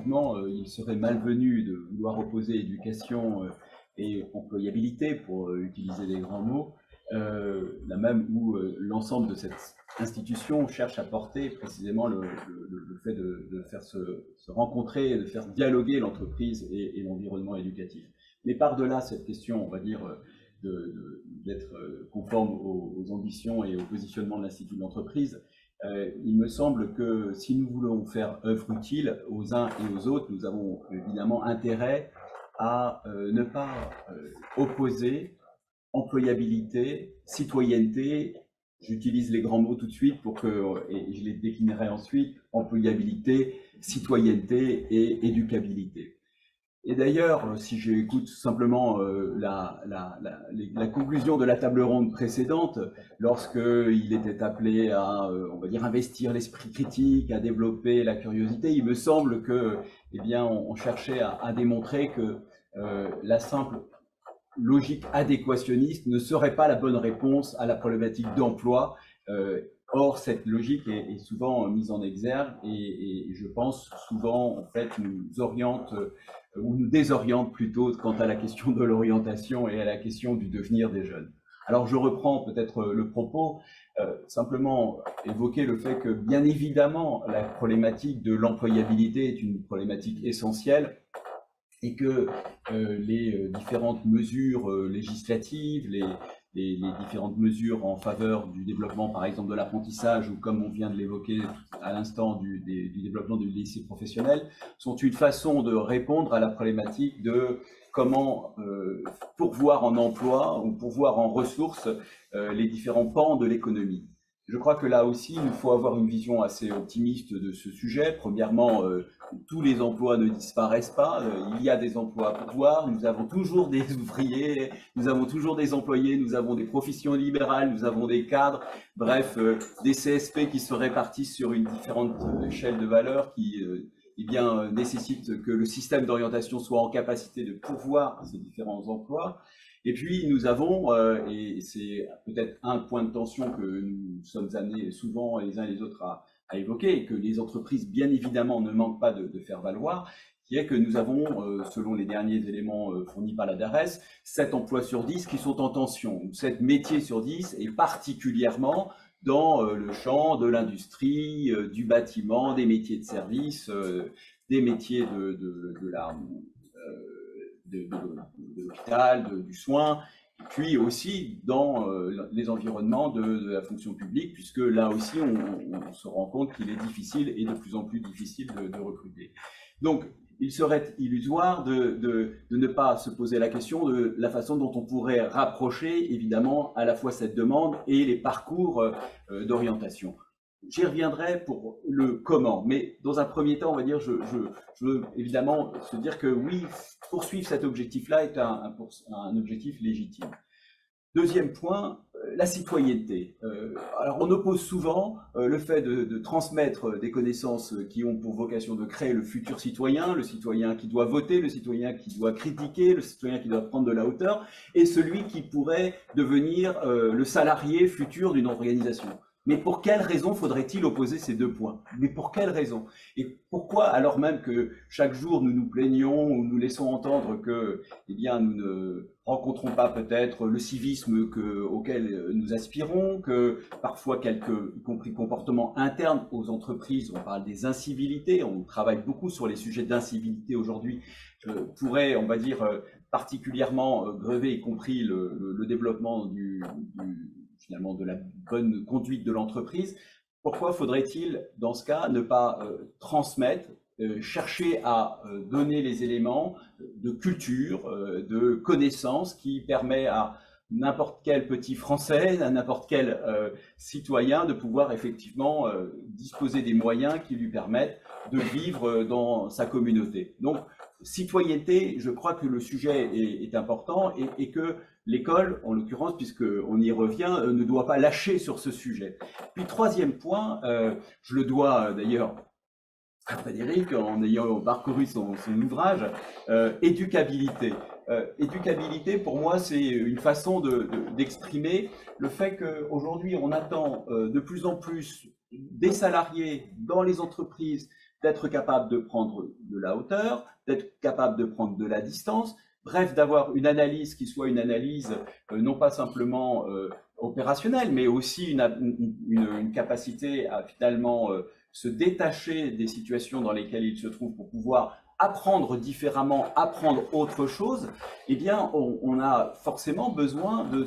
effectivement, il serait malvenu de vouloir opposer éducation et employabilité, pour utiliser des grands mots, là même où l'ensemble de cette institution cherche à porter précisément le fait de faire se rencontrer, de faire dialoguer l'entreprise et l'environnement éducatif. Mais par-delà cette question, on va dire, d'être conforme aux ambitions et au positionnement de l'Institut de l'entreprise, il me semble que si nous voulons faire œuvre utile aux uns et aux autres, nous avons évidemment intérêt à ne pas opposer employabilité, citoyenneté, j'utilise les grands mots tout de suite et je les déclinerai ensuite, employabilité, citoyenneté et éducabilité. Et d'ailleurs, si j'écoute simplement la conclusion de la table ronde précédente, lorsqu'il était appelé à, on va dire, investir l'esprit critique, à développer la curiosité, il me semble que, eh bien, on cherchait à démontrer que la simple logique adéquationniste ne serait pas la bonne réponse à la problématique d'emploi. Or, cette logique est souvent mise en exergue et je pense souvent, en fait, nous oriente ou nous désoriente plutôt quant à la question de l'orientation et à la question du devenir des jeunes. Alors, je reprends peut-être le propos, simplement évoquer le fait que, bien évidemment, la problématique de l'employabilité est une problématique essentielle et que les différentes mesures législatives, les différentes mesures en faveur du développement, par exemple, de l'apprentissage, ou comme on vient de l'évoquer à l'instant, du développement du lycée professionnel, sont une façon de répondre à la problématique de comment pourvoir en emploi ou pourvoir en ressources les différents pans de l'économie. Je crois que là aussi, il nous faut avoir une vision assez optimiste de ce sujet. Premièrement, tous les emplois ne disparaissent pas. Il y a des emplois à pourvoir. Nous avons toujours des ouvriers, nous avons toujours des employés, nous avons des professions libérales, nous avons des cadres. Bref, des CSP qui se répartissent sur une différente échelle de valeur qui eh bien, nécessite que le système d'orientation soit en capacité de pourvoir ces différents emplois. Et puis, nous avons, et c'est peut-être un point de tension que nous sommes amenés souvent les uns et les autres à évoquer, et que les entreprises, bien évidemment, ne manquent pas de faire valoir, qui est que nous avons, selon les derniers éléments fournis par la DARES, 7 emplois sur 10 qui sont en tension, 7 métiers sur 10, et particulièrement dans le champ de l'industrie, du bâtiment, des métiers de service, des métiers de l'hôpital, du soin, et puis aussi dans les environnements de la fonction publique, puisque là aussi on se rend compte qu'il est difficile et de plus en plus difficile de recruter. Donc il serait illusoire de ne pas se poser la question de la façon dont on pourrait rapprocher évidemment à la fois cette demande et les parcours d'orientation. J'y reviendrai pour le comment, mais dans un premier temps, on va dire, je veux évidemment se dire que oui, poursuivre cet objectif-là est un objectif légitime. Deuxième point, la citoyenneté. Alors on oppose souvent le fait de transmettre des connaissances qui ont pour vocation de créer le futur citoyen, le citoyen qui doit voter, le citoyen qui doit critiquer, le citoyen qui doit prendre de la hauteur, et celui qui pourrait devenir le salarié futur d'une organisation. Mais pour quelle raison faudrait-il opposer ces deux points? Mais pour quelle raison? Et pourquoi, alors même que chaque jour nous nous plaignons ou nous laissons entendre que, eh bien, nous ne rencontrons pas peut-être le civisme auquel nous aspirons, que parfois quelques, y compris comportements internes aux entreprises, on parle des incivilités, on travaille beaucoup sur les sujets d'incivilité aujourd'hui, pourrait, on va dire, particulièrement grever, y compris le développement finalement de la bonne conduite de l'entreprise. Pourquoi faudrait-il, dans ce cas, ne pas transmettre, chercher à donner les éléments de culture, de connaissances qui permet à n'importe quel petit Français, à n'importe quel citoyen de pouvoir effectivement disposer des moyens qui lui permettent de vivre dans sa communauté. Donc, citoyenneté, je crois que le sujet est important et que l'école, en l'occurrence, puisqu'on y revient, ne doit pas lâcher sur ce sujet. Puis troisième point, je le dois d'ailleurs à Frédéric, en ayant parcouru son ouvrage, éducabilité. Éducabilité, pour moi, c'est une façon d'exprimer le fait qu'aujourd'hui, on attend de plus en plus des salariés dans les entreprises d'être capable de prendre de la hauteur, d'être capable de prendre de la distance, bref, d'avoir une analyse qui soit une analyse non pas simplement opérationnelle, mais aussi une capacité à finalement se détacher des situations dans lesquelles il se trouve pour pouvoir apprendre différemment, apprendre autre chose, eh bien, on a forcément besoin de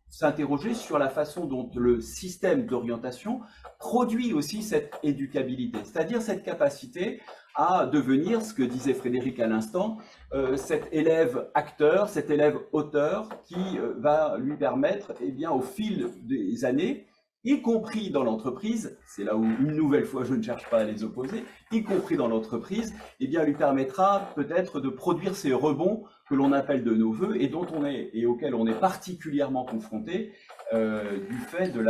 s'interroger sur la façon dont le système d'orientation produit aussi cette éducabilité, c'est-à-dire cette capacité à devenir, ce que disait Frédéric à l'instant, cet élève acteur, cet élève auteur qui va lui permettre, eh bien, au fil des années, y compris dans l'entreprise, c'est là où une nouvelle fois je ne cherche pas à les opposer, y compris dans l'entreprise, eh bien, lui permettra peut-être de produire ces rebonds que l'on appelle de nos voeux et auxquels on est particulièrement confronté du fait de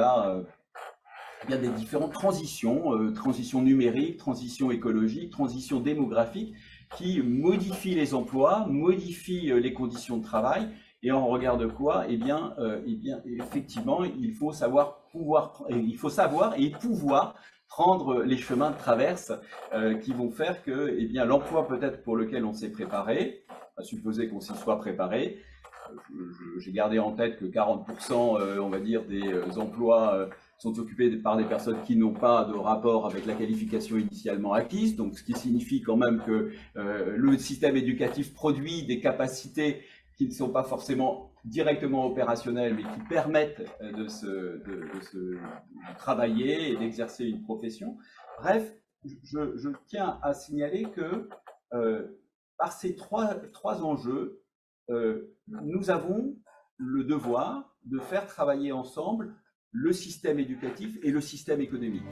des différentes transitions, transition numérique, transition écologique, transition démographique, qui modifient les emplois, modifient les conditions de travail, et en regard de quoi, effectivement, il faut savoir et pouvoir prendre les chemins de traverse qui vont faire que, l'emploi peut-être pour lequel on s'est préparé, à supposer qu'on s'y soit préparé, j'ai gardé en tête que 40%, on va dire, des emplois sont occupés par des personnes qui n'ont pas de rapport avec la qualification initialement acquise, donc ce qui signifie quand même que le système éducatif produit des capacités qui ne sont pas forcément directement opérationnelles, mais qui permettent de travailler et d'exercer une profession. Bref, je tiens à signaler que par ces trois enjeux, nous avons le devoir de faire travailler ensemble le système éducatif et le système économique.